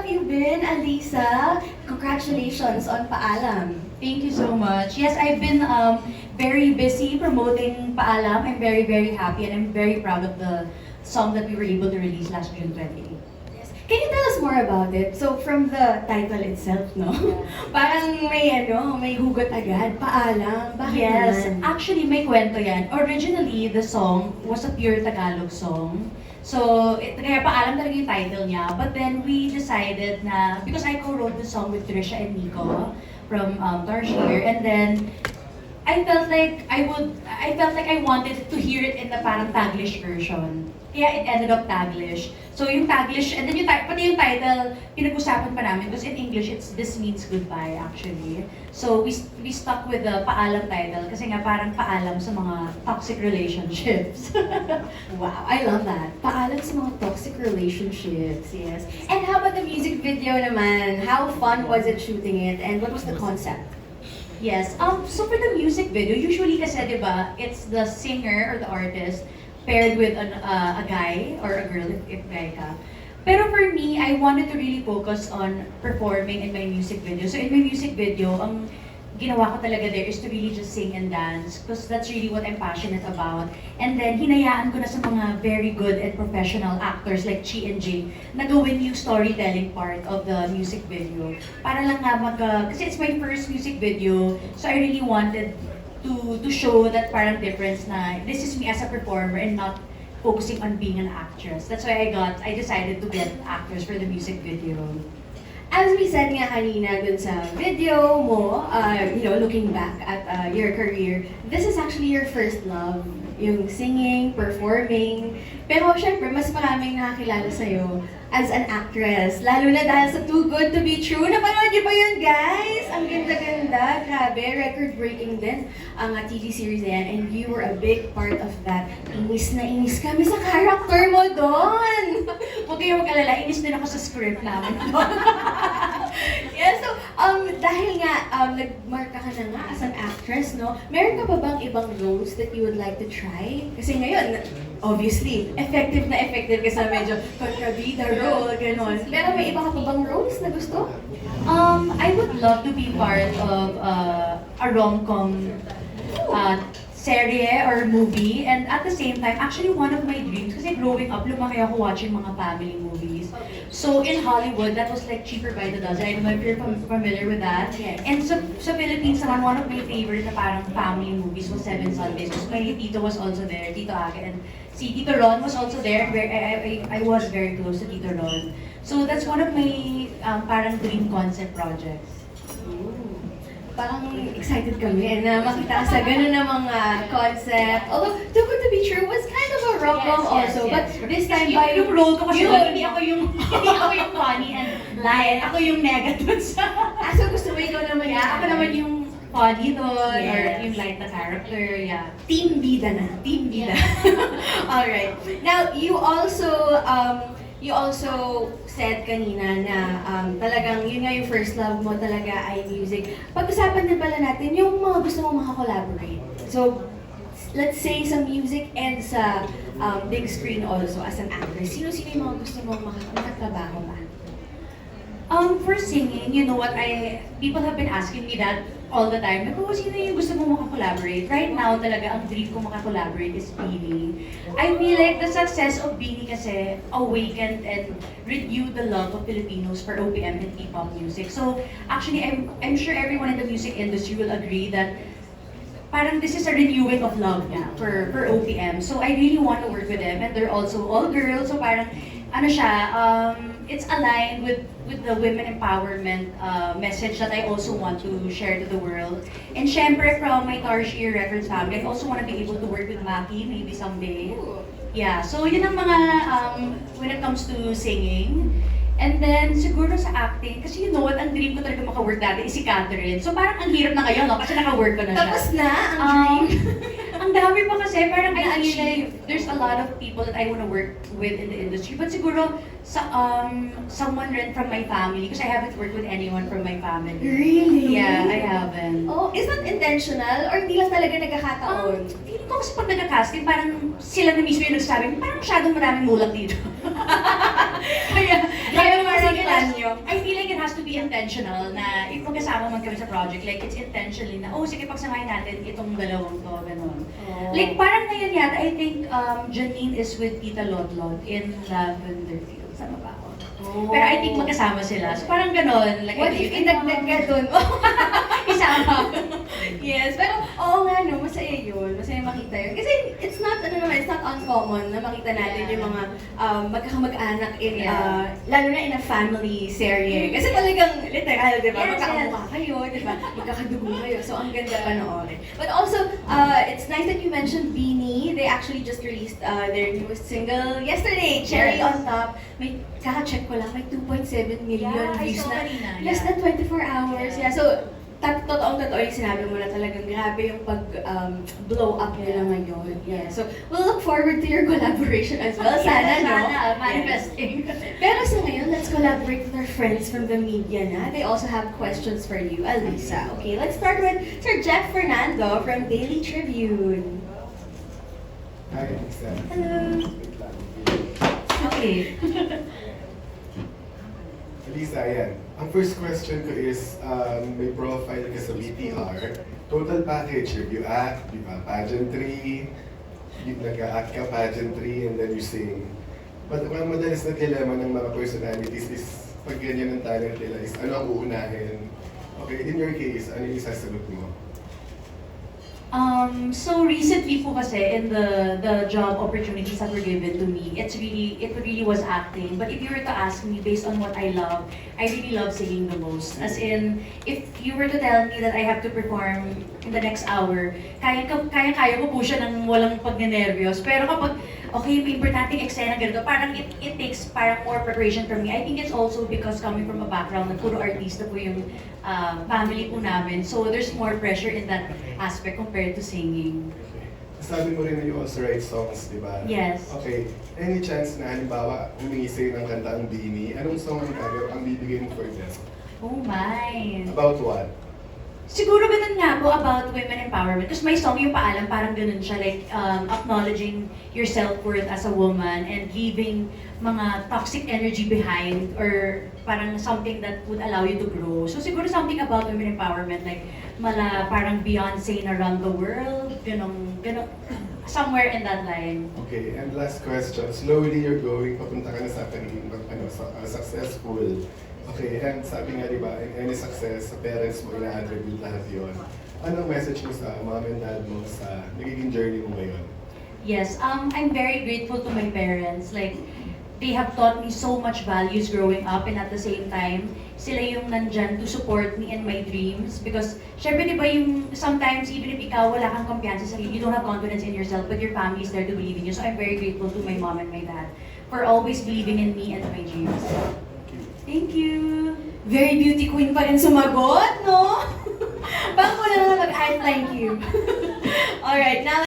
you been, Alisa? Congratulations on Paalam. Thank you so much. Yes, I've been very busy promoting Paalam. I'm very, very happy and I'm very proud of the song that we were able to release last June 28. Yes. Can you tell us more about it? So from the title itself, no? Parang may hugot agad. Paalam. Bakit Yes, naman? actually may kwento yan. Originally, the song was a pure Tagalog song. So, kaya paalam talaga yung title niya. But then we decided na, because I co-wrote the song with Trisha and Nico from Tarshir, and then I felt like I wanted to hear it in the parang Taglish version. Kaya it ended up Taglish. So yung Taglish, and then pati yung title, pinag-usapan pa namin because in English, it's This Means Goodbye actually. So we stuck with the paalam title kasi nga parang paalam sa mga toxic relationships. Wow, I love that. Paalam sa mga toxic relationships, yes. And how about the music video naman? How fun was it shooting it? And what was the concept? Yes. So for the music video, usually kasi, di ba, it's the singer or the artist paired with a guy or a girl if guy ka. Pero for me, I wanted to really focus on performing in my music video. So in my music video, ang ginawa ko talaga there is to really just sing and dance because that's really what I'm passionate about. And then, hinayaan ko na sa mga very good and professional actors like Chi and Jay na gawin yung storytelling part of the music video. Para lang nga kasi it's my first music video, so I really wanted to show that parang difference na this is me as a performer and not focusing on being an actress. That's why I decided to get actors for the music video. As we said nga kanina dun sa video mo, looking back at your career, this is actually your first love, yung singing, performing. Pero syempre, mas maraming nakakilala sa'yo as an actress. Lalo na dahil sa Too Good To Be True. Napanood niyo ba yun, guys? Ang ganda-ganda. Grabe, record-breaking din ang TV series na yan. And you were a big part of that. Inis na inis kami sa character mo doon. Huwag kayong mag-alala, inis din ako sa script namin. Yeah, so, dahil nga, nagmarka ka na nga as an actress, no? Meron ka pa bang ibang roles that you would like to try? Kasi ngayon, obviously, effective ka sa medyo kontrabida role, gano'n. Pero may iba ka pa bang roles na gusto? I would love to be part of a rom-com serye or movie, and at the same time, actually one of my dreams, kasi growing up, lumaki ako watching mga family movies. So in Hollywood, that was like Cheaper by the Dozen. I don't know if you're familiar with that. Yes. And sa Philippines naman, one of my favorite na parang family movies was Seven Sundays. Because my tito was also there, Tito Ake, and si Tito Ron was also there. Where I was very close to Tito Ron. So that's one of my parang dream concept projects. Parang excited kami na makita ka sa gano'n na mga concept. Although, Too Good To Be True was kind of a rom-com also. But this time, by yung role ko kasi you, hindi ako yung funny and lion. Ako yung nega dun sa... so gusto mo ikaw naman Yeah, ako naman yung funny doon, or Yes. yung light na character, yeah. Team bida na. Team bida. Alright. Now, you also said kanina na talagang yun nga yung first love mo talaga ay music. Pag-usapan din pala natin yung mga gusto mong makakollaborate. So, let's say sa music and sa big screen also as an actress. Sino-sino yung mga gusto mong makatrabaho ba? For singing, you know what, people have been asking me that all the time. Like, sino yung gusto mo makakollaborate? Right now, talaga, ang dream ko makakollaborate is Beanie. I feel like the success of Beanie kasi awakened and renewed the love of Filipinos for OPM and K-pop music. So, actually, I'm sure everyone in the music industry will agree that parang this is a renewing of love niya for OPM. So, I really want to work with them. And they're also all girls. So, parang, it's aligned with the women empowerment message that I also want to share to the world. And syempre from my Tarshir Records family, I also want to be able to work with Maki maybe someday. Yeah, so yun ang mga when it comes to singing. And then siguro sa acting, kasi you know what, ang dream ko talaga maka-work dati is si Catherine. So parang ang hirap na ngayon, no? Kasi naka-work ko na siya. Tapos na ang dream. Ang dami pa kasi, parang I feel like there's a lot of people that I want to work with in the industry. But siguro, someone rin from my family, because I haven't worked with anyone from my family. Really? Yeah, I haven't. Oh, is that intentional? Or hindi lang talaga nagkakataon? Feeling ko kasi pag nagka-casting, parang sila na mismo yung nagsabi, parang masyadong maraming mulat dito. Kaya Parang parang plan nyo. be intentional na if magkasama man kami sa project, like it's intentionally na, oh sige pagsamahin natin itong dalawang to, ganun. Oh. Like parang ngayon yata, I think Janine is with Tita Lotlot in Lavender Fields. Sama ba ako? Oh. Pero I think magkasama sila. So parang ganon. Like, What if inagdag ka dun? Isama. Yes, pero oo nga no, masaya yun. Masaya makita yun. Kasi it's not, ano naman, it's not uncommon na makita natin Yeah. yung mga magkakamag-anak in, Yeah. lalo na in a family serye. Kasi talagang literal, di ba? Yes, Magkakamukha kayo, di ba? Magkakadugo kayo. So ang ganda panoorin. But also, it's nice that you mentioned Beanie. They actually just released their newest single yesterday, Cherry Yes. on Top. May kaka-check ko lang, may 2.7 million Yeah, I views saw na. kanina, Less yeah. than 24 hours. Yeah. Yeah, so totoong-totoo yung sinabi mo na talagang grabe yung pag-blow up nila ngayon. Yeah. So, we'll look forward to your collaboration as well. Sana, no? Sana, manifesting. Pero sa ngayon, let's collaborate with our friends from the media na. They also have questions for you, Alisa. Okay, let's start with Sir Jeff Fernando from Daily Tribune. Hi, Lisa. Hello. Okay. Lisa, ayan. Ang first question ko is, may profile ka sa BTR. Total package, you act, di ba, pageantry, nag-act ka pageantry, and then you sing. But ang madalas na dilemma ng mga personalities is, pag ganyan ang talent nila, is ano ang uunahin? Okay, in your case, ano yung isasagot mo? So recently po kasi in the job opportunities that were given to me, it really was acting. But if you were to ask me based on what I love, I really love singing the most. As in, if you were to tell me that I have to perform in the next hour, kaya ko po siya ng walang pagnenervyos. Pero kapag, okay, may importanteng eksena ganito, parang it takes parang more preparation from me. I think it's also because coming from a background na puro artista po yung family po namin. So there's more pressure in that aspect compared to singing. Okay. Sabi mo rin na you also write songs, di ba? Yes. Okay. Any chance na halimbawa, humingi sa'yo ng kanta ang Beanie, anong song ang bibigay mo for them? Oh my! About what? Siguro ganun nga po about women empowerment. Because my song, yung paalam, parang ganun siya. Like, acknowledging your self-worth as a woman and leaving mga toxic energy behind or parang something that would allow you to grow. So siguro something about women empowerment, like parang Beyonce na around the world, ganun, somewhere in that line. Okay, and last question. Slowly you're going, papunta ka na sa pagiging successful. Okay, and sabi nga di ba, in any success, sa parents mo, ina-attribute lahat yun. Anong message mo sa mom and dad mo sa nagiging journey mo ngayon? Yes, I'm very grateful to my parents. Like, they have taught me so much values growing up, and at the same time, sila yung nandyan to support me in my dreams. Because, syempre, di ba yung sometimes, even if ikaw wala kang kumpiyansa sa sarili, you don't have confidence in yourself, but your family is there to believe in you. So I'm very grateful to my mom and my dad for always believing in me and my dreams. Thank you. Very beauty queen pa rin sumagot, no? Bago na lang mag-thank you. Alright, now